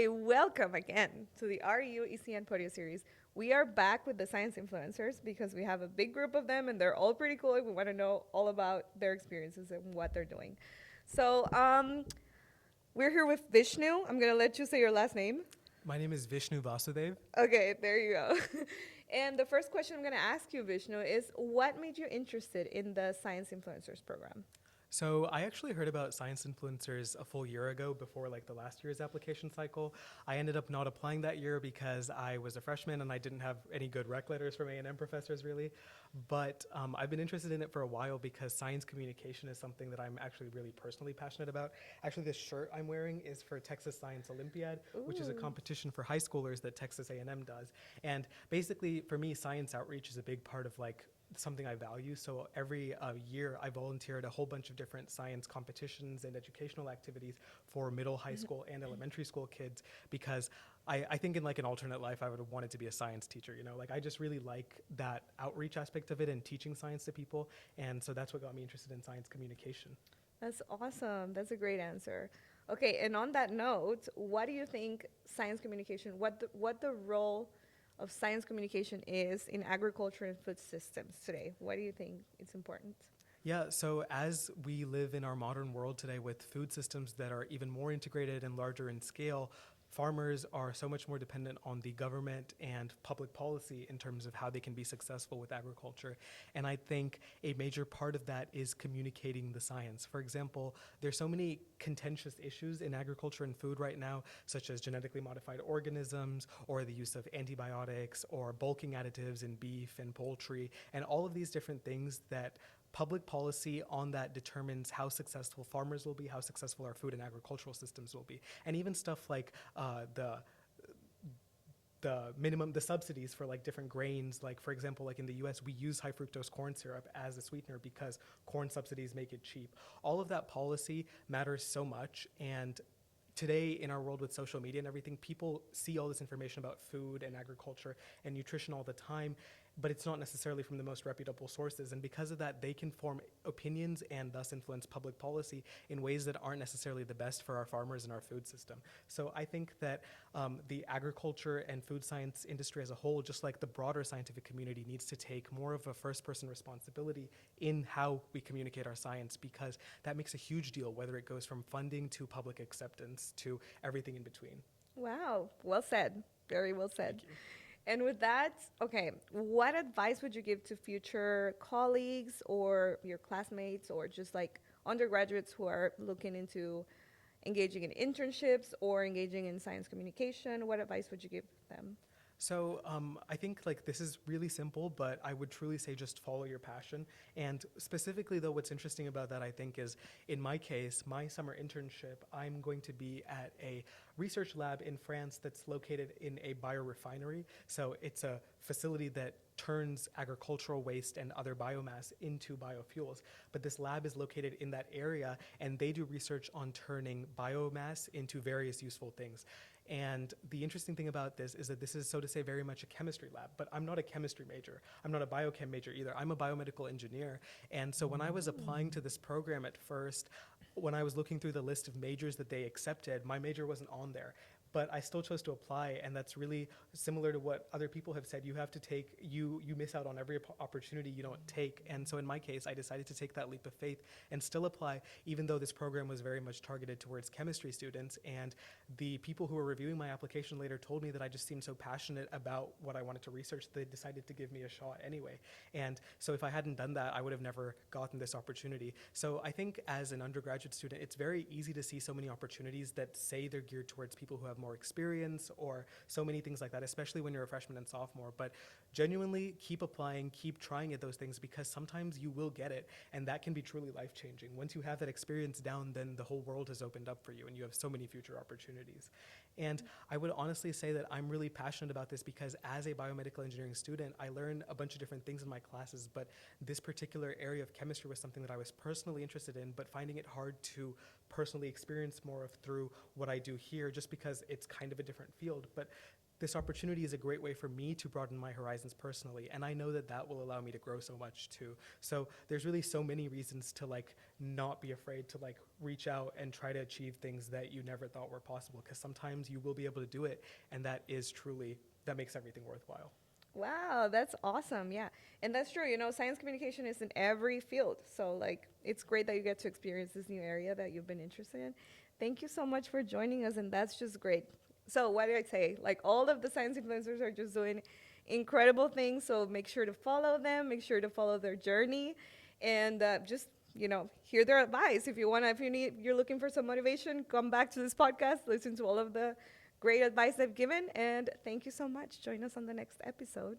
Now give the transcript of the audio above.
Hi, welcome again to the RU ECN Podio series. We are back with the science influencers because we have a big group of them and they're all pretty cool. We want to know all about their experiences and what they're doing. So, we're here with Vishnu. I'm going to let you say your last name. My name is Vishnu Vasudev. Okay, there you go. And the first question I'm going to ask you, Vishnu, is what made you interested in the Science Influencers program? So I actually heard about science influencers a full year ago before like the last year's application cycle. I ended up not applying that year because I was a freshman and I didn't have any good rec letters from A&M professors really. But I've been interested in it for a while because science communication is something that I'm actually really personally passionate about. Actually, this shirt I'm wearing is for Texas Science Olympiad, which is a Ooh. competition for high schoolers that Texas A&M does. And basically, for me, science outreach is a big part of like something I value. So every year, I volunteer at a whole bunch of different science competitions and educational activities for middle, high school, and elementary school kids because I think in like an alternate life, I would have wanted to be a science teacher. You know, like I just really like that outreach aspect of it and teaching science to people. And so that's what got me interested in science communication. That's awesome. That's a great answer. Okay, and on that note, what do you think science communication, what the role of science communication is in agriculture and food systems today? Why do you think it's important? Yeah, so as we live in our modern world today with food systems that are even more integrated and larger in scale, farmers are so much more dependent on the government and public policy in terms of how they can be successful with agriculture. And I think a major part of that is communicating the science. For example, there's so many contentious issues in agriculture and food right now, such as genetically modified organisms or the use of antibiotics or bulking additives in beef and poultry, and all of these different things that public policy on that determines how successful farmers will be, how successful our food and agricultural systems will be, and even stuff like the subsidies for like different grains. Like for example, like in the U.S., we use high fructose corn syrup as a sweetener because corn subsidies make it cheap. All of that policy matters so much, and today in our world with social media and everything, people see all this information about food and agriculture and nutrition all the time, but it's not necessarily from the most reputable sources. And because of that, they can form opinions and thus influence public policy in ways that aren't necessarily the best for our farmers and our food system. So I think that the agriculture and food science industry as a whole, just like the broader scientific community, needs to take more of a first person responsibility in how we communicate our science, because that makes a huge deal, whether it goes from funding to public acceptance to everything in between. Wow, well said. Very well said. Thank you. And with that, okay, what advice would you give to future colleagues or your classmates or just like undergraduates who are looking into engaging in internships or engaging in science communication? What advice would you give them? So I think like this is really simple, but I would truly say just follow your passion. And specifically, though, what's interesting about that I think is, in my case, my summer internship, I'm going to be at a research lab in France that's located in a biorefinery. So it's a facility that turns agricultural waste and other biomass into biofuels. But this lab is located in that area, and they do research on turning biomass into various useful things. And the interesting thing about this is that this is, so to say, very much a chemistry lab, but I'm not a chemistry major. I'm not a biochem major either. I'm a biomedical engineer. And so when I was applying to this program at first, when I was looking through the list of majors that they accepted, my major wasn't on there. But I still chose to apply, and that's really similar to what other people have said. You have to take, you miss out on every opportunity you don't take. And so in my case, I decided to take that leap of faith and still apply, even though this program was very much targeted towards chemistry students. And the people who were reviewing my application later told me that I just seemed so passionate about what I wanted to research, they decided to give me a shot anyway. And so if I hadn't done that, I would have never gotten this opportunity. So I think as an undergraduate student, it's very easy to see so many opportunities that say they're geared towards people who have more experience or so many things like that, especially when you're a freshman and sophomore. But genuinely keep applying, keep trying at those things, because sometimes you will get it, and that can be truly life-changing. Once you have that experience down, then the whole world has opened up for you and you have so many future opportunities. And I would honestly say that I'm really passionate about this because as a biomedical engineering student, I learn a bunch of different things in my classes, but this particular area of chemistry was something that I was personally interested in, but finding it hard to personally experience more of through what I do here, just because it's kind of a different field. But this opportunity is a great way for me to broaden my horizons personally, and I know that that will allow me to grow so much too. So there's really so many reasons to like not be afraid to like reach out and try to achieve things that you never thought were possible, because sometimes you will be able to do it, and that is truly, that makes everything worthwhile. Wow, that's awesome. Yeah. And that's true. You know, science communication is in every field. So, like, it's great that you get to experience this new area that you've been interested in. Thank you so much for joining us. And that's just great. So, what did I say? Like, all of the science influencers are just doing incredible things. So, make sure to follow them, make sure to follow their journey, and just, you know, hear their advice. If you want to, if you need, you're looking for some motivation, come back to this podcast, listen to all of the great advice they've given. And thank you so much. Join us on the next episode.